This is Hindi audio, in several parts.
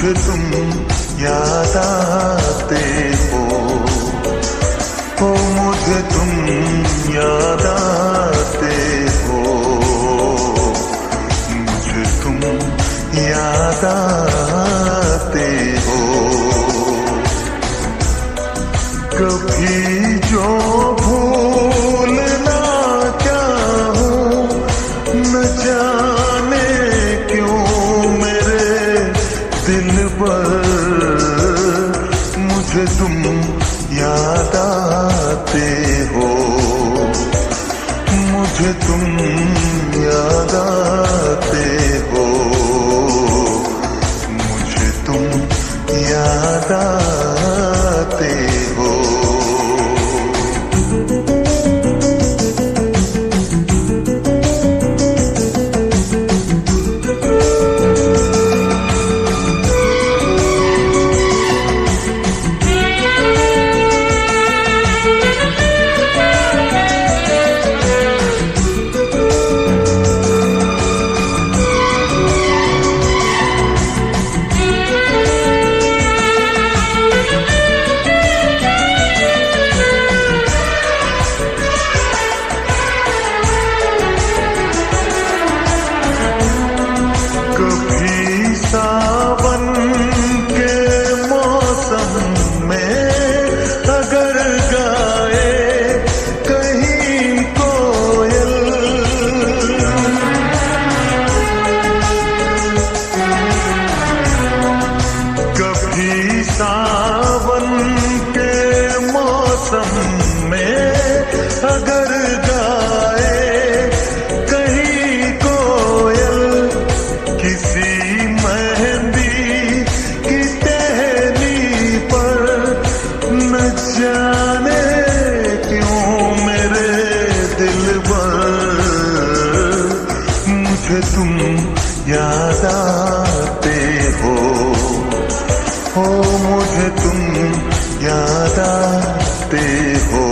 मुझे तुम याद आते हो, मुझे तुम याद आते हो, मुझे तुम याद आते हो। कभी जो भूलना चाहूं, न जाने क्यों मेरे दिल पर मुझे तुम याद आते हो, मुझे तुम याद आते हो, मुझे तुम याद आते हो। सावन के मौसम में अगर गाए कहीं कोयल, कभी सावन के मौसम में अगर गाए कहीं कोयल, किसी जाने क्यों मेरे दिल पर मुझे तुम याद आते हो, मुझे तुम याद आते हो,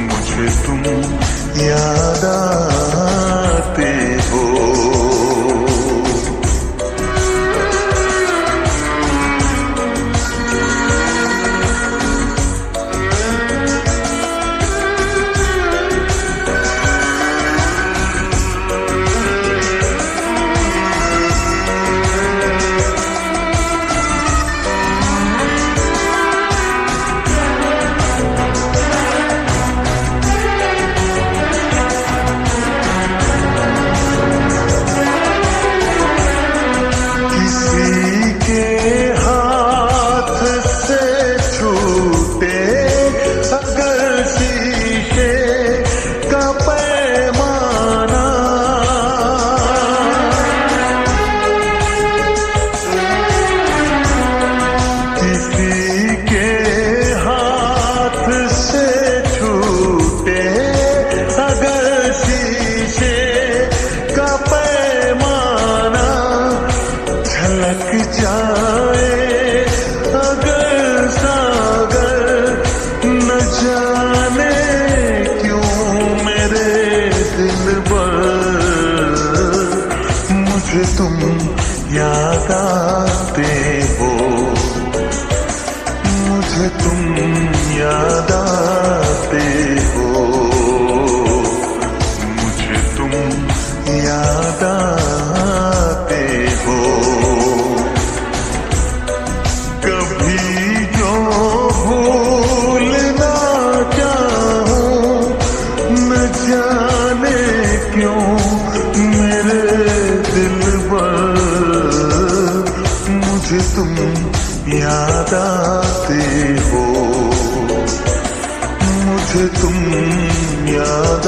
मुझे तुम याद आते हो। जाए अगर सागर, न जाने क्यों मेरे दिल पर मुझे तुम याद आते हो, मुझे तुम याद आते हो, मुझे तुम याद आते हो। जाने क्यों मेरे दिल पर मुझे तुम याद आते हो, मुझे तुम याद